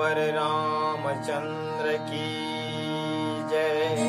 सियावर रामचंद्र की जय।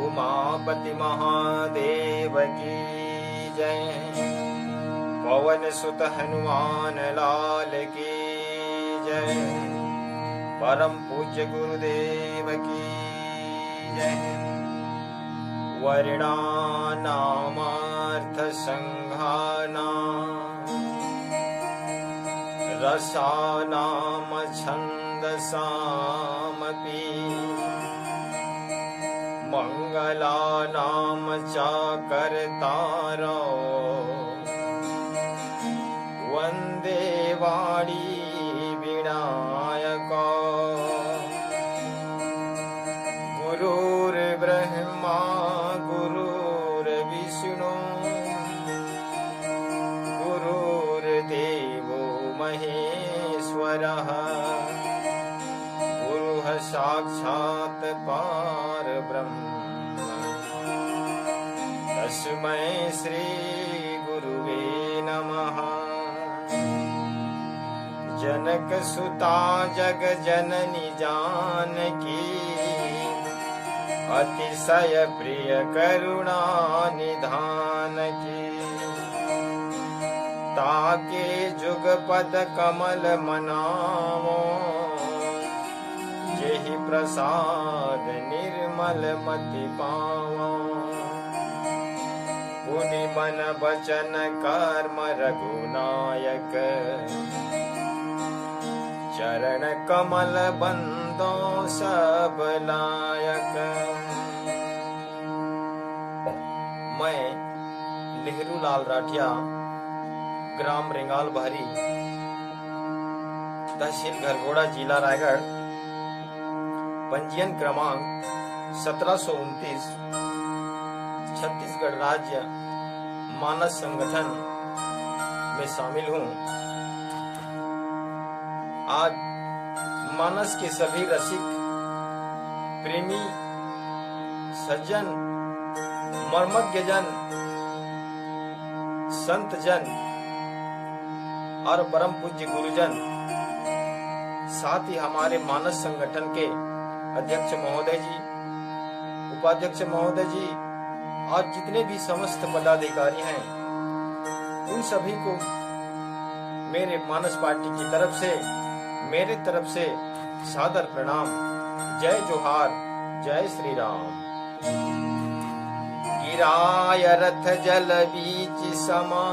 उमापति महादेव की जय। पवन सुत हनुमान लाल की जय। परम पूज्य गुरुदेव की जय। वर्णानामर्थ संघानां रसानाम छन्दसामपि मंगलानाम च कर्तारो वन्दे वाणी विनायको। गुरुर्ब्रह्मा गुरुर्विष्णु गुरुर्देवो महेश्वरः। गुरुः साक्षात् परब्रह्म तस्मै श्री गुरुवे नमः। जनक सुता जग जननी जानकी अतिशय प्रिय करुणा निधान की। ताके जुगपद कमल मनावो जेहि प्रसाद निर्मल मति पावो। पुनि मन बचन कर्म रघुनायक चरण कमल बंदो सब लायक। मैं नेहरू लाल राठिया, ग्राम रेंगाल बहरी, तहसील घरघोड़ा, जिला रायगढ़, पंजीयन क्रमांक 1729, छत्तीसगढ़ राज्य मानस संगठन में शामिल हूँ। आज मानस के सभी रसिक, प्रेमी, सज्जन, मर्मज्ञ जन, संत जन और परम पूज्य गुरुजन, साथ ही हमारे मानस संगठन के अध्यक्ष महोदय जी, उपाध्यक्ष महोदय जी और जितने भी समस्त पदाधिकारी हैं, उन सभी को मेरे मानस पार्टी की तरफ से, मेरे तरफ से सादर प्रणाम। जय जोहार, जय श्री राम। गिराय रथ जल बीच समा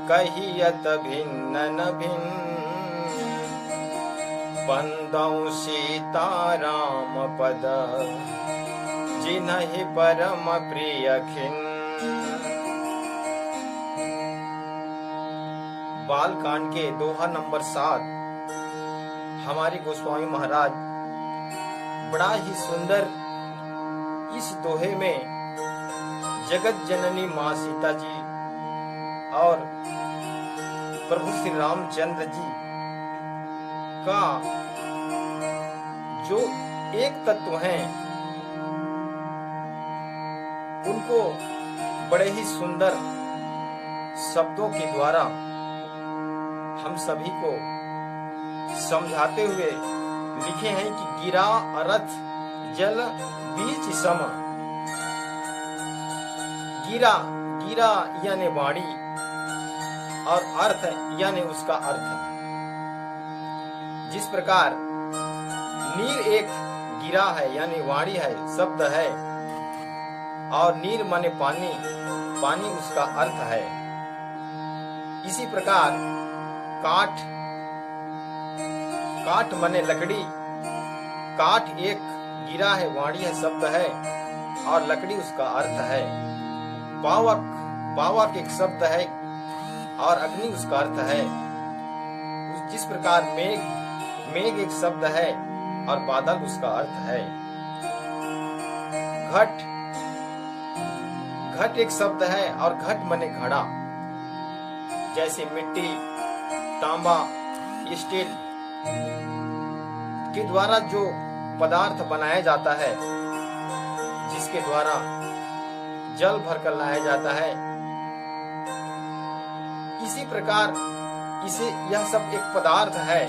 कहियत भिन्न न भिन्न। बंदौ सीता राम पद जिन्हि परम प्रिय खिन। बाल कांड के दोहा नंबर 7 हमारे गोस्वामी महाराज बड़ा ही सुंदर इस दोहे में जगत जननी माँ सीता जी और प्रभु श्री रामचंद्र जी का जो एक तत्व हैं, उनको बड़े ही सुंदर शब्दों के द्वारा हम सभी को समझाते हुए लिखे हैं कि गिरा रथ जल बीच सम। गिरा, गिरा यानी वाणी और अर्थ यानी उसका अर्थ। जिस प्रकार नीर एक गिरा है यानी वाणी है, शब्द है, और नीर माने पानी, पानी उसका अर्थ है। इसी प्रकार काठ, काठ माने लकड़ी, काठ एक गिरा है, वाणी है, शब्द है, और लकड़ी उसका अर्थ है। पावक, पावक एक शब्द है और अग्नि उसका अर्थ है। जिस प्रकार मेघ, मेघ एक शब्द है और बादल उसका अर्थ है। घट, घट एक शब्द है और घट माने घड़ा। जैसे मिट्टी, तांबा, स्टील के द्वारा जो पदार्थ बनाया जाता है, जिसके द्वारा जल भरकर लाया जाता है, इसी प्रकार इसे, यह सब एक पदार्थ है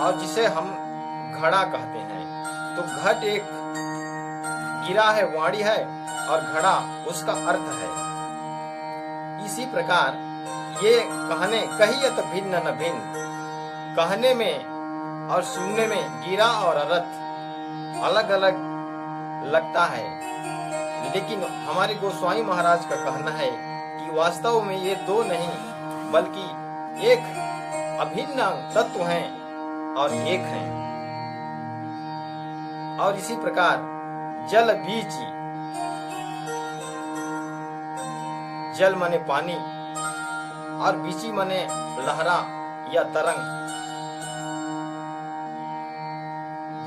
और जिसे हम घड़ा कहते हैं। तो घट एक गिरा है, वाणी है, और घड़ा उसका अर्थ है। इसी प्रकार ये कहने कहियत भिन्न न भिन्न, कहने में और सुनने में गिरा और अर्थ अलग अलग लगता है, लेकिन हमारे गोस्वामी महाराज का कहना है कि वास्तव में ये दो नहीं बल्कि एक अभिन्न तत्व हैं और एक हैं। और इसी प्रकार जल बीची, जल माने पानी और बीची माने लहरा या तरंग।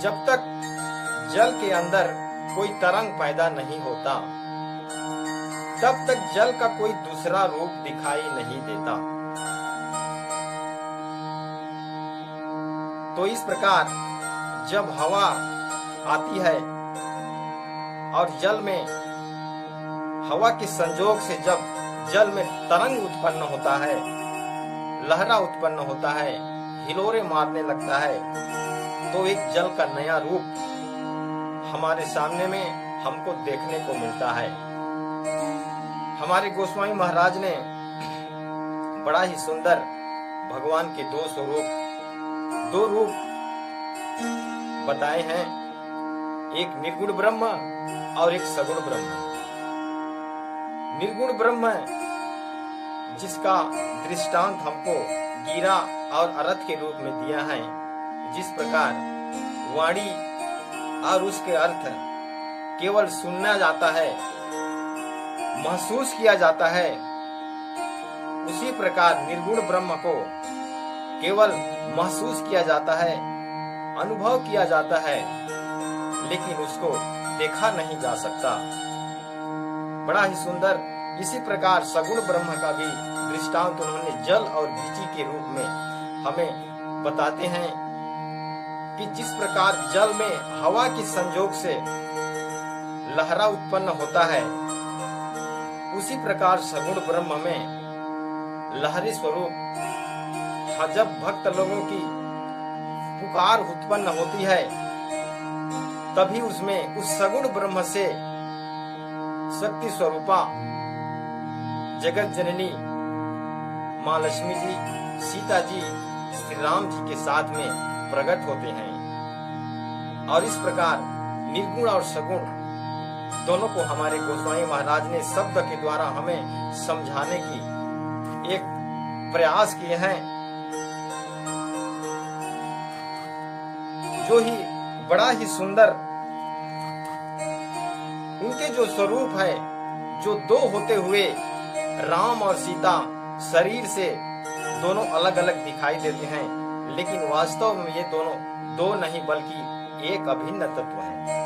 जब तक जल के अंदर कोई तरंग पैदा नहीं होता तब तक जल का कोई दूसरा रूप दिखाई नहीं देता। तो इस प्रकार जब हवा आती है और जल में हवा के संयोग से जब जल में तरंग उत्पन्न होता है, लहरा उत्पन्न होता है, हिलोरे मारने लगता है, तो एक जल का नया रूप हमारे सामने में हमको देखने को मिलता है। हमारे गोस्वामी महाराज ने बड़ा ही सुंदर भगवान के दो रूप बताए हैं, एक निर्गुण ब्रह्म और एक सगुण ब्रह्म। निर्गुण ब्रह्म जिसका दृष्टांत हमको गिरा और अर्थ के रूप में दिया है, जिस प्रकार वाणी और उसके अर्थ केवल सुनना जाता है, महसूस किया जाता है, उसी प्रकार निर्गुण ब्रह्म को केवल महसूस किया जाता है, अनुभव किया जाता है, लेकिन उसको देखा नहीं जा सकता। बड़ा ही सुंदर इसी प्रकार सगुण ब्रह्म का भी दृष्टांत उन्होंने जल और बीची के रूप में हमें बताते हैं कि जिस प्रकार जल में हवा के संयोग से लहरा उत्पन्न होता है, उसी प्रकार सगुण ब्रह्म में लहरी स्वरूप जब भक्त लोगों की पुकार उत्पन्न होती है, तभी उसमें उस सगुण ब्रह्म से शक्ति स्वरूपा जगत जननी माँ लक्ष्मी जी, सीता जी, श्री राम जी के साथ में प्रकट होते हैं। और इस प्रकार निर्गुण और सगुण दोनों को हमारे गोस्वामी महाराज ने शब्द के द्वारा हमें समझाने की एक प्रयास किए हैं, जो ही बड़ा ही सुंदर उनके जो स्वरूप है, जो दो होते हुए राम और सीता शरीर से दोनों अलग अलग दिखाई देते हैं, लेकिन वास्तव में ये दोनों दो नहीं बल्कि एक अभिन्न तत्व है।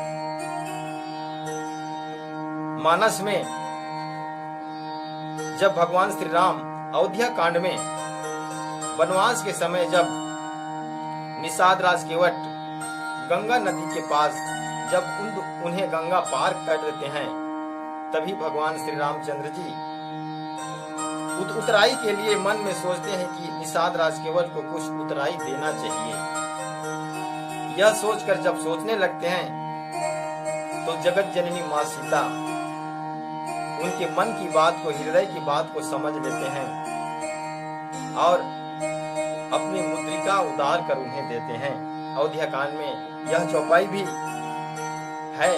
मानस में जब भगवान श्री राम अयोध्या कांड में वनवास के समय जब निषाद राज केवट गंगा नदी के पास जब उन्हें गंगा पार कर देते हैं, तभी भगवान श्री रामचंद्र जी उतराई के लिए मन में सोचते हैं कि निषाद राज केवट को कुछ उतराई देना चाहिए। यह सोचकर जब सोचने लगते हैं, तो जगत जननी माँ सीता उनके मन की बात को, हृदय की बात को समझ लेते हैं और अपनी मुद्रिका उतार कर उन्हें देते हैं। अयोध्या कांड में यह चौपाई भी है,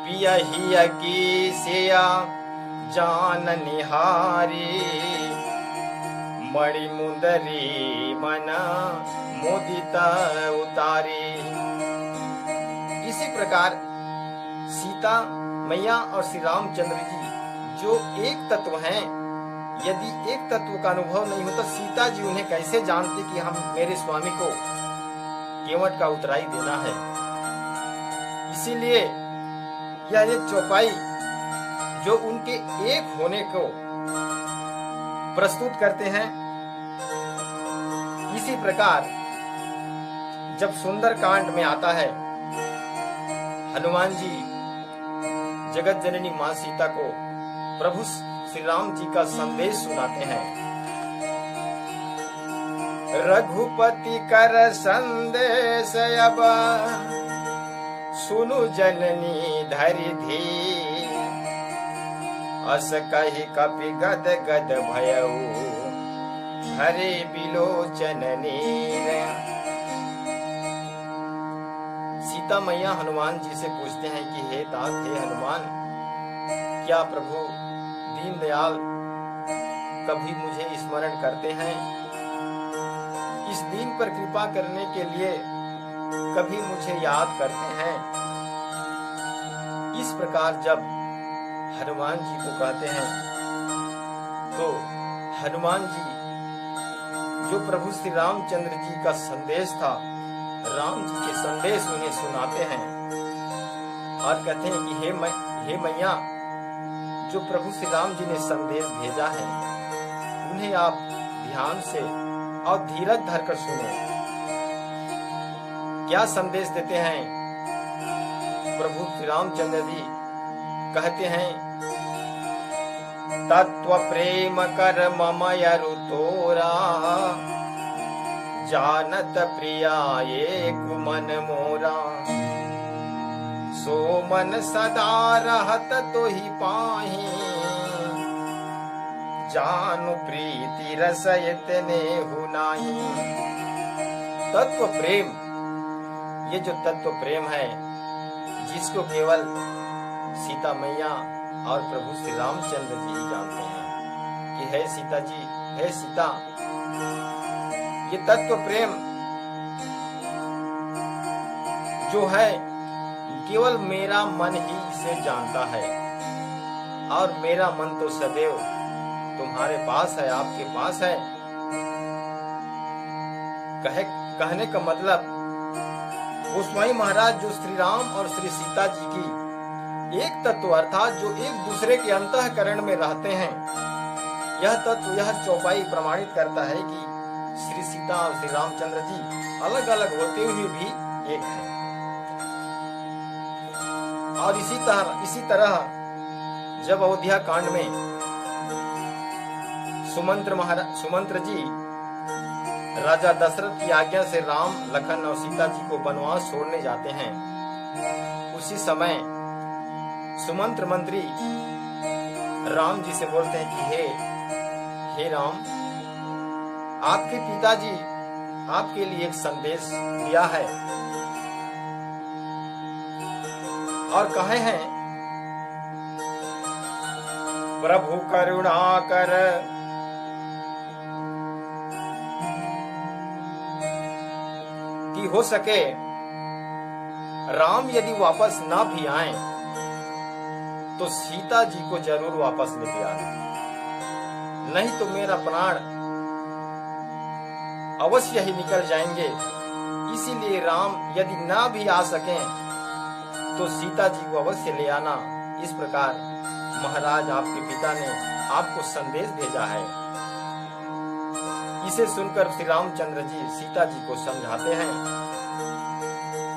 पिया हिया की सेया जान निहारी, मणि मुंदरी मना मोदिता उतारी। इसी प्रकार सीता मैया और श्री रामचंद्र जी जो एक तत्व हैं, यदि एक तत्व का अनुभव नहीं होता, सीता जी उन्हें कैसे जानती कि हम मेरे स्वामी को केवट का उतराई देना है। इसीलिए यह एक चौपाई जो उनके एक होने को प्रस्तुत करते हैं। इसी प्रकार जब सुंदर कांड में आता है, हनुमान जी जगत जननी मां सीता को प्रभु श्री राम जी का संदेश सुनाते हैं। रघुपति कर संदेश अब सुनु जननी धरि धीर। अस कहि कपि गद गद भयउ हरे बिलोचन नीर। सीता मैया हनुमान जी से पूछते हैं कि हे तात, हे हनुमान, क्या प्रभु दीनदयाल कभी मुझे स्मरण करते हैं? इस दीन पर कृपा करने के लिए कभी मुझे याद करते हैं? इस प्रकार जब हनुमान जी को कहते हैं तो हनुमान जी जो प्रभु श्री रामचंद्र जी का संदेश था, राम जी के संदेश उन्हें सुनाते हैं और कहते हैं कि हे मैया, जो प्रभु श्री राम जी ने संदेश भेजा है उन्हें आप ध्यान से और धीरज धरकर सुने। क्या संदेश देते हैं प्रभु श्री रामचंद्र जी? कहते हैं, तत्व प्रेम कर मम यरु तोरा, जानत प्रिया ये कुमन मोरा। सो मन सदा रहत तो ही पाही, जानु प्रीति रस इतने हुनाही। तत्व प्रेम, ये जो तत्व प्रेम है जिसको केवल सीता मैया और प्रभु श्री रामचंद्र जी ही जानते हैं कि हे सीता जी, हे सीता, ये तत्व प्रेम जो है केवल मेरा मन ही इसे जानता है और मेरा मन तो सदैव तुम्हारे पास है, आपके पास है। कहने का मतलब गोस्वामी महाराज जो श्री राम और श्री सीता जी की एक तत्व अर्थात जो एक दूसरे के अंतःकरण में रहते हैं, यह तत्व, यह चौपाई प्रमाणित करता है कि श्री सीता और श्री रामचंद्र जी अलग अलग होते हुए भी एक हैं। और इसी तरह जब अयोध्या कांड में सुमंत्र जी राजा दशरथ की आज्ञा से राम, लखन और सीता जी को वनवास छोड़ने जाते हैं, उसी समय सुमंत्र मंत्री राम जी से बोलते हैं कि हे राम, आपके पिताजी आपके लिए एक संदेश दिया है और कहे हैं, प्रभु करुणा कर कि हो सके राम यदि वापस ना भी आए तो सीता जी को जरूर वापस लेके आना, नहीं तो मेरा प्राण अवश्य ही निकल जाएंगे। इसीलिए राम यदि ना भी आ सके तो सीता जी को अवश्य ले आना। इस प्रकार महाराज आपके पिता ने आपको संदेश भेजा है। इसे सुनकर श्री रामचंद्र जी सीता जी को समझाते हैं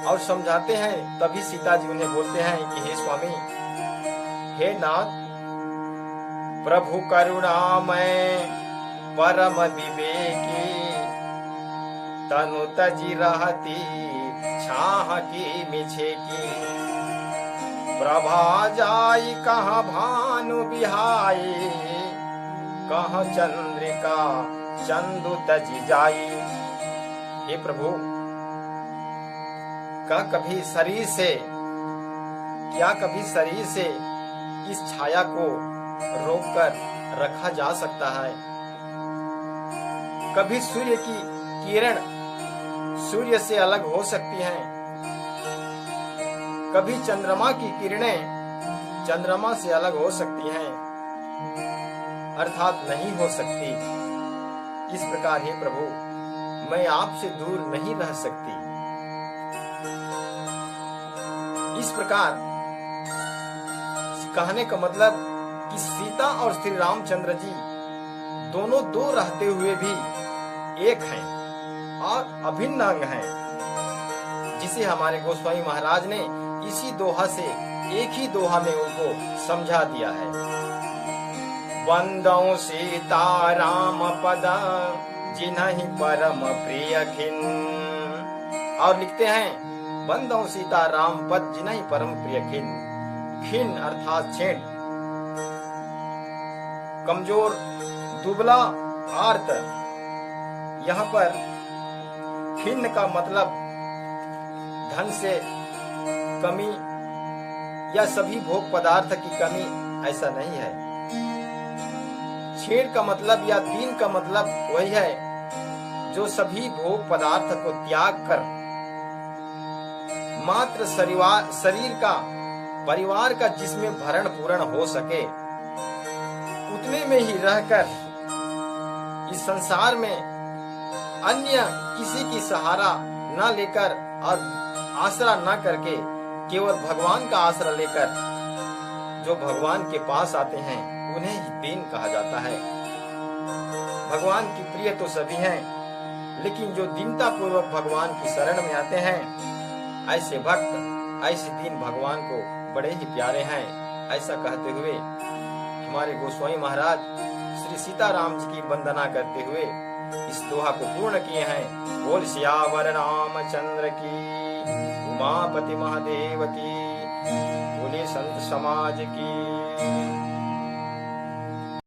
और समझाते हैं तभी सीता जी उन्हें बोलते हैं कि हे स्वामी, हे नाथ, प्रभु करुणामय परम विवेकी, तनु तजी रहती छाह की मिछे की। प्रभा जाई कहाँ भानु बिहाई, कहाँ चंद्रिका चंदु तजी जाई। हे प्रभु, क्या कभी शरीर से इस छाया को रोककर रखा जा सकता है? कभी सूर्य की किरण सूर्य से अलग हो सकती हैं, कभी चंद्रमा की किरणें चंद्रमा से अलग हो सकती हैं, अर्थात नहीं हो सकती। इस प्रकार हे प्रभु, मैं आपसे दूर नहीं रह सकती। इस प्रकार कहने का मतलब कि सीता और श्री रामचंद्र जी दोनों दो रहते हुए भी एक हैं और अभिन्न अंग हैं, जिसे हमारे गोस्वामी महाराज ने इसी दोहा से एक ही दोहा में उनको समझा दिया है। वंदौ सीता राम पद जिन्हि परम प्रिय खिन। और लिखते हैं, बंदौ सीता राम पद जिन्हि परम प्रिय खिन। खिन अर्थात छेड़, कमजोर, दुबला, आर्त। यहाँ पर खिन्न का मतलब धन से कमी या सभी भोग पदार्थ की कमी ऐसा नहीं है। छेड़ का मतलब या दीन का मतलब वही है जो सभी भोग पदार्थ को त्याग कर मात्र शरीर का, परिवार का जिसमें भरण पूरण हो सके उतने में ही रहकर इस संसार में अन्य किसी की सहारा न लेकर और आसरा न करके केवल भगवान का आसरा लेकर जो भगवान के पास आते हैं उन्हें ही दीन कहा जाता है। भगवान की प्रिय तो सभी हैं, लेकिन जो दीनता पूर्वक भगवान की शरण में आते हैं ऐसे भक्त, ऐसे दीन भगवान को बड़े ही प्यारे हैं। ऐसा कहते हुए हमारे गोस्वामी महाराज श्री सीताराम जी की वंदना करते हुए इस दोहा को पूर्ण किए हैं। बोल सियावर रामचंद्र की, उमापति महादेव की, बोले संत समाज की।